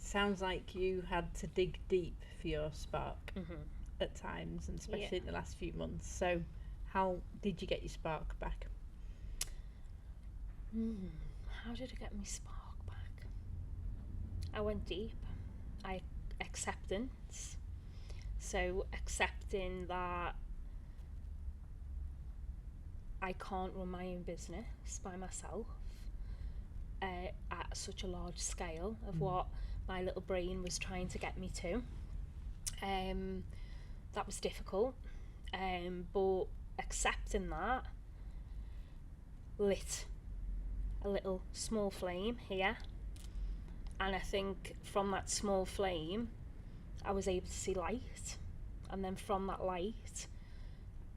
Sounds like you had to dig deep for your spark Hmm. at times, and Yeah. especially in the last few months. So, how did you get your spark back? Mm. How did I get my spark back? I went deep. I acceptance. So accepting that I can't run my own business by myself at such a large scale of what my little brain was trying to get me to. Um, that was difficult, but accepting that lit a little small flame here, and I think from that small flame I was able to see light, and then from that light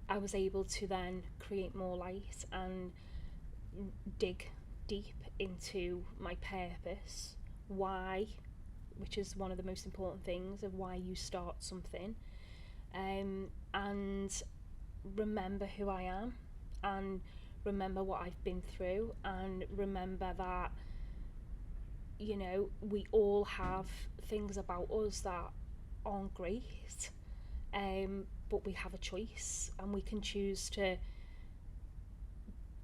I was able to then create more light and dig deep into my purpose, why, which is one of the most important things of why you start something, and remember who I am, and remember what I've been through, and remember that, you know, we all have things about us that aren't great, but we have a choice, and we can choose to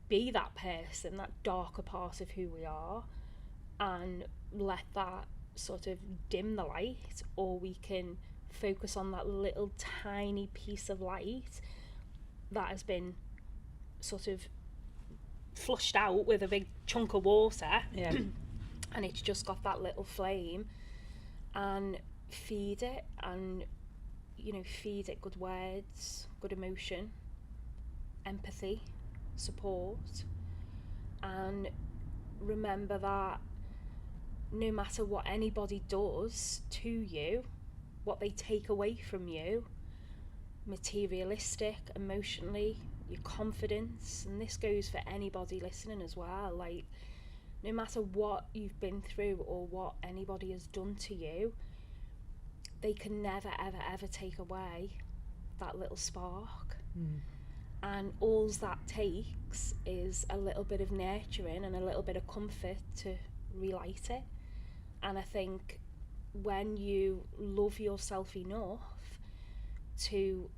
be that person, that darker part of who we are, and let that sort of dim the light, or we can focus on that little tiny piece of light that has been sort of flushed out with a big chunk of water. Yeah. And it's just got that little flame, and feed it, and feed it good words, good emotion, empathy, support, and remember that no matter what anybody does to you, what they take away from you, materialistic, emotionally, your confidence, and this goes for anybody listening as well, like, no matter what you've been through or what anybody has done to you, they can never, ever, ever take away that little spark. And all that takes is a little bit of nurturing and a little bit of comfort to relight it. And I think when you love yourself enough to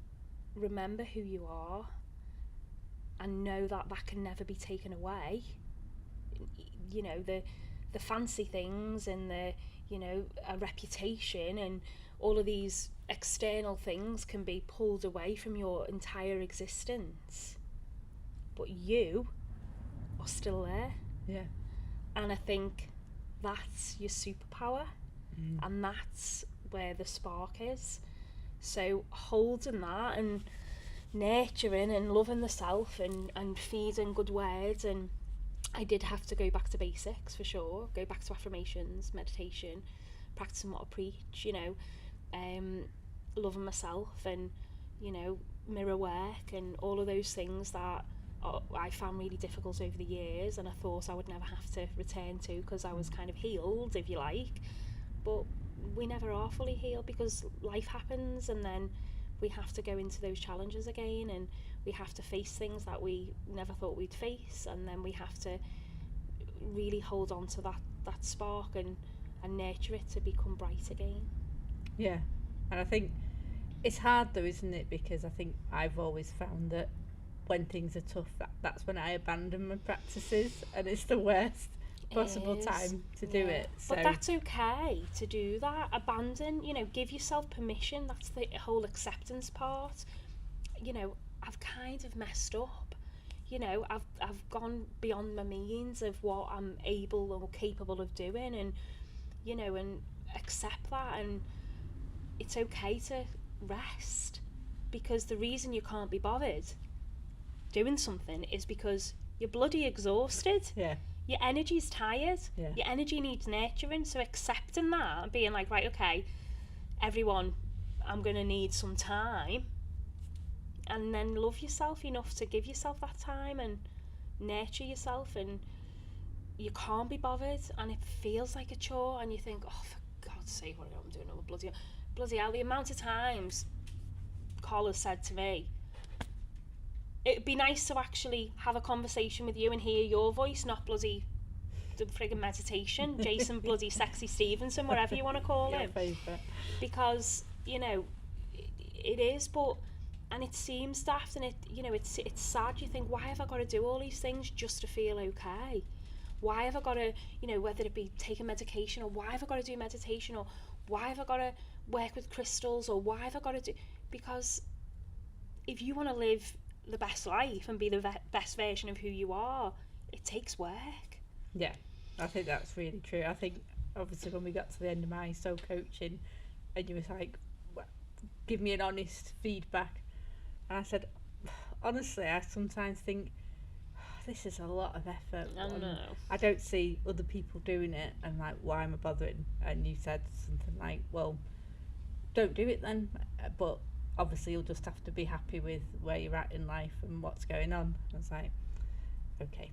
remember who you are and know that that can never be taken away, you know, the fancy things and the, you know, a reputation and all of these external things can be pulled away from your entire existence, but you are still there. Yeah. And I think that's your superpower, and that's where the spark is. So holding that and nurturing and loving the self, and feeding good words, and I did have to go back to basics for sure, go back to affirmations, meditation, practicing what I preach, you know, loving myself, and, you know, mirror work and all of those things that I found really difficult over the years, and I thought I would never have to return to because I was kind of healed, if you like. But we never are fully healed because life happens, and then we have to go into those challenges again, and we have to face things that we never thought we'd face, and then we have to really hold on to that spark and nurture it to become bright again. Yeah. And I think it's hard though, isn't it? Because I think I've always found that when things are tough, that's when I abandon my practices, and it's the worst possible Is, time to do yeah. it. So But that's okay to do that. Abandon, you know, give yourself permission. That's the whole acceptance part. You know, I've kind of messed up. You know, I've gone beyond my means of what I'm able or capable of doing, and, you know, and accept that, and it's okay to rest, because the reason you can't be bothered doing something is because you're bloody exhausted. yeah, Your energy's tired. Yeah. Your energy needs nurturing. So accepting that and being like, right, okay, everyone, I'm going to need some time. And then love yourself enough to give yourself that time and nurture yourself. And you can't be bothered, and it feels like a chore, and you think, oh, for God's sake, what am I doing? Oh, bloody hell, the amount of times Carl has said to me, it'd be nice to actually have a conversation with you and hear your voice, not bloody the friggin' meditation, Jason bloody Sexy Stevenson, whatever you want to call him. Favourite. Because, you know, it is, but, and it seems daft, and it, you know, it's sad. You think, why have I got to do all these things just to feel okay? Why have I got to, you know, whether it be take a medication, or why have I got to do meditation, or why have I got to work with crystals, or why have I got to do, because if you want to live the best life and be the best version of who you are, it takes work. Yeah, I think that's really true. I think obviously when we got to the end of my soul coaching and you was like, well, give me an honest feedback, and I said, honestly, I sometimes think this is a lot of effort. I know. I don't see other people doing it, and like, why am I bothering? And you said something like, well, don't do it then, but obviously you'll just have to be happy with where you're at in life and what's going on. I was like, okay.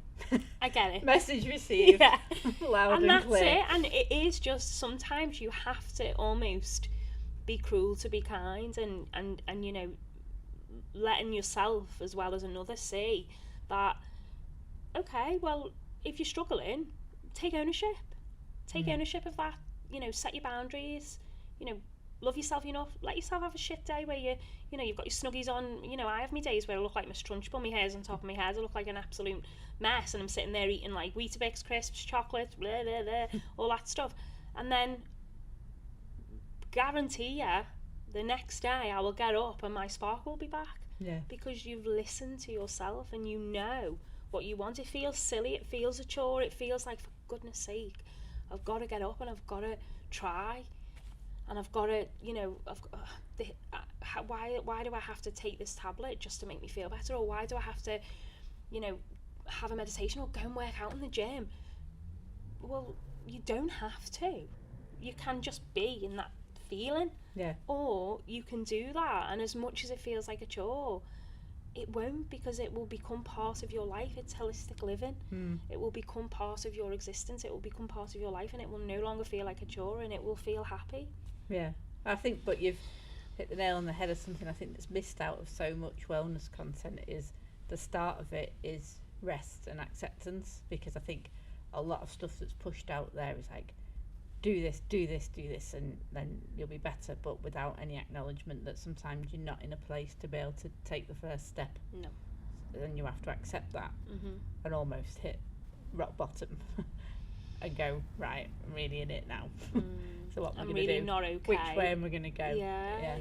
I get it. Message received. Yeah. Loud and that's clear. it. And it is just, sometimes you have to almost be cruel to be kind, and you know, letting yourself as well as another see that, okay, well, if you're struggling, take ownership. Take ownership of that. You know, set your boundaries. You know, love yourself enough. Let yourself have a shit day where you know, you've got your snuggies on. You know, I have my days where I look like my Trunchbull, my hair's on top of my head, I look like an absolute mess, and I'm sitting there eating like Weetabix crisps, chocolates, blah, blah, blah, all that stuff. And then, guarantee ya, the next day I will get up and my spark will be back. Yeah. Because you've listened to yourself and you know what you want. It feels silly, it feels a chore, it feels like, for goodness sake, I've got to get up and I've got to try, and I've got to, you know, why do I have to take this tablet just to make me feel better, or why do I have to, you know, have a meditation or go and work out in the gym? Well, you don't have to. You can just be in that feeling. Yeah. Or you can do that, and as much as it feels like a chore, it won't, because it will become part of your life. It's holistic living. It will become part of your existence. It will become part of your life, and it will no longer feel like a chore, and it will feel happy. Yeah. I think, but you've hit the nail on the head of something I think that's missed out of so much wellness content, is the start of it is rest and acceptance, because I think a lot of stuff that's pushed out there is like, do this, and then you'll be better, but without any acknowledgement that sometimes you're not in a place to be able to take the first step. No. So then you have to accept that and almost hit rock bottom and go, right, I'm really in it now. So what am I going to really do? Not okay. Which way am I going to go? Yeah.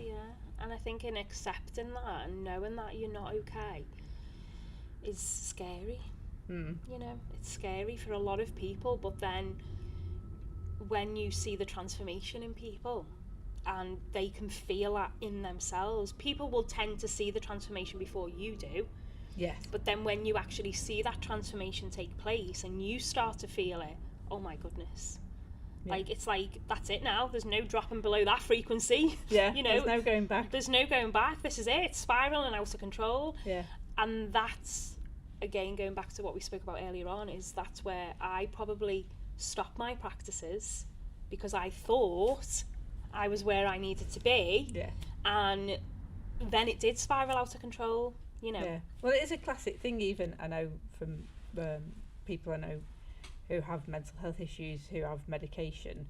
And I think in accepting that and knowing that you're not okay is scary. You know, it's scary for a lot of people, but then when you see the transformation in people and they can feel that in themselves, people will tend to see the transformation before you do. Yes. But then when you actually see that transformation take place and you start to feel it, oh my goodness. Yeah. Like, it's like, that's it now. There's no dropping below that frequency. Yeah, you know, there's no going back. There's no going back. This is it. It's spiraling out of control. Yeah. And that's, again, going back to what we spoke about earlier on, is that's where I probably stopped my practices, because I thought I was where I needed to be. Yeah. And then it did spiral out of control, you know. Yeah. Well, it is a classic thing, even, I know from people I know who have mental health issues, who have medication,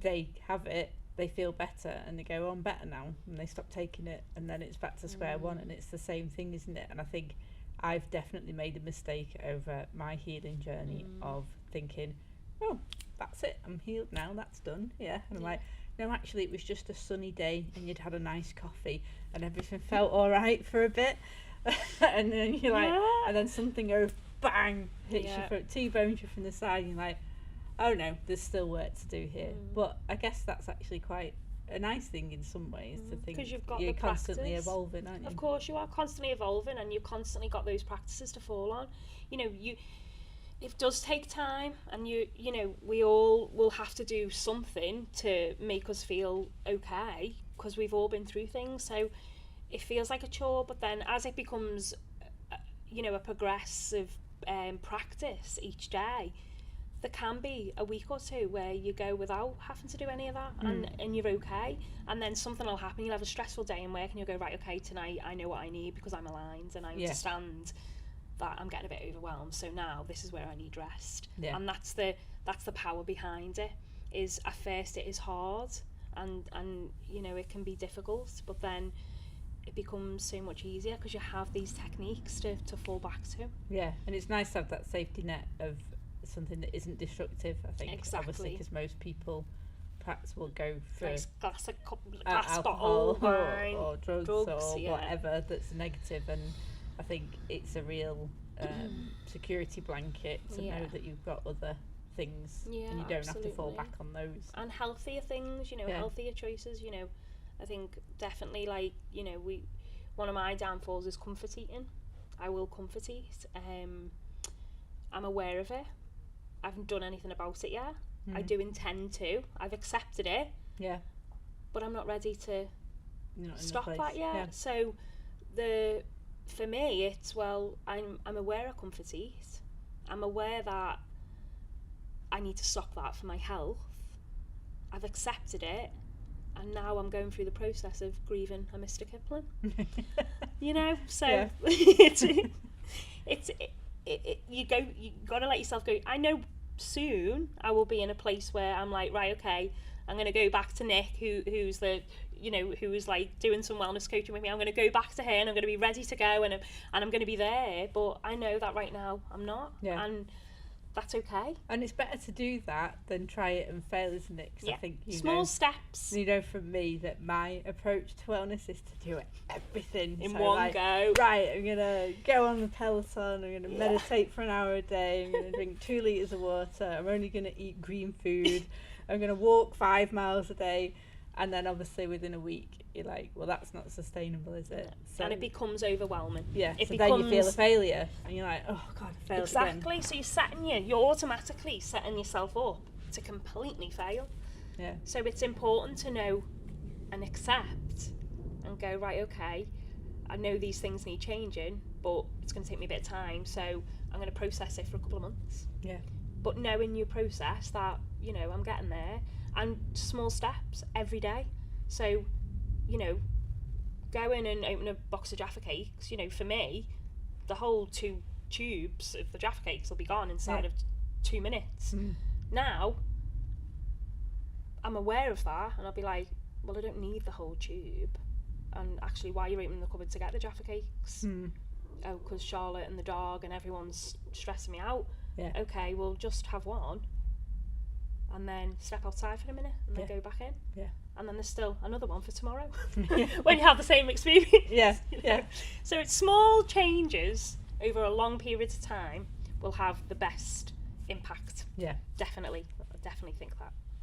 they have it, they feel better, and they go, oh, I'm better now, and they stop taking it, and then it's back to square one, and it's the same thing, isn't it? And I think I've definitely made a mistake over my healing journey of thinking, oh, that's it, I'm healed now, that's done, yeah. And I'm like, no, actually, it was just a sunny day, and you'd had a nice coffee, and everything felt all right for a bit, and then you're like, and then something goes, bang, hits you from, T-bones you from the side, and you're like, oh no, there's still work to do here. But I guess that's actually quite a nice thing in some ways, to think, because you've got you're constantly practice. Evolving, aren't you? Of course you are constantly evolving, and you've constantly got those practices to fall on. You know, it does take time, and you know, we all will have to do something to make us feel okay, because we've all been through things. So it feels like a chore, but then as it becomes, you know, a progressive practice each day, there can be a week or two where you go without having to do any of that, and you're okay, and then something will happen. You'll have a stressful day in work, and you'll go, right, okay, tonight I know what I need because I'm aligned and I understand that I'm getting a bit overwhelmed, so now this is where I need rest. Yeah. And that's the power behind it. Is at first it is hard, and you know, it can be difficult, but then it becomes so much easier because you have these techniques to fall back to. Yeah, and it's nice to have that safety net of something that isn't destructive, I think. Exactly. Obviously, because most people perhaps will go for Nice glass alcohol bottle, wine, or drugs or yeah. whatever that's negative, and I think it's a real security blanket to know that you've got other things, and you don't have to fall back on those. And healthier things, you know, healthier choices, you know. I think definitely, like, you know, one of my downfalls is comfort eating. I will comfort eat. I'm aware of it. I haven't done anything about it yet. I do intend to. I've accepted it. Yeah. But I'm not ready to stop that yet. Yeah. So for me, it's, well, I'm aware I comfort eat. I'm aware that I need to stop that for my health. I've accepted it. And now I'm going through the process of grieving a Mr. Kipling. You know, so you gotta let yourself go. I know soon I will be in a place where I'm like, right, okay, I'm gonna go back to Nick, who's like doing some wellness coaching with me. I'm gonna go back to her, and I'm gonna be ready to go, and I'm gonna be there. But I know that right now I'm not, and that's okay. And it's better to do that than try it and fail, isn't it? 'Cause I think small steps. You know, from me, that my approach to wellness is to do everything in one go. Right, I'm gonna go on the Peloton. I'm gonna meditate for an hour a day. I'm gonna drink 2 litres of water. I'm only gonna eat green food. I'm gonna walk 5 miles a day. And then obviously within a week, you're like, well, that's not sustainable, is it? So, and it becomes overwhelming. Yeah, then you feel a failure. And you're like, oh, God, I failed again. Exactly. So you're automatically setting yourself up to completely fail. Yeah. So it's important to know and accept and go, right, okay, I know these things need changing, but it's going to take me a bit of time. So I'm going to process it for a couple of months. Yeah. But knowing your process, that, you know, I'm getting there. And small steps every day. So, you know, go in and open a box of Jaffa cakes. You know, for me, the whole 2 tubes of the Jaffa cakes will be gone inside of 2 minutes. Now, I'm aware of that, and I'll be like, well, I don't need the whole tube. And actually, why are you opening the cupboard to get the Jaffa cakes? Oh, because Charlotte and the dog and everyone's stressing me out. Yeah. Okay, well, just have one. And then step outside for a minute, and then go back in. Yeah. And then there's still another one for tomorrow. When you have the same experience. Yeah. Yeah. So it's small changes over a long period of time will have the best impact. Yeah. Definitely think that.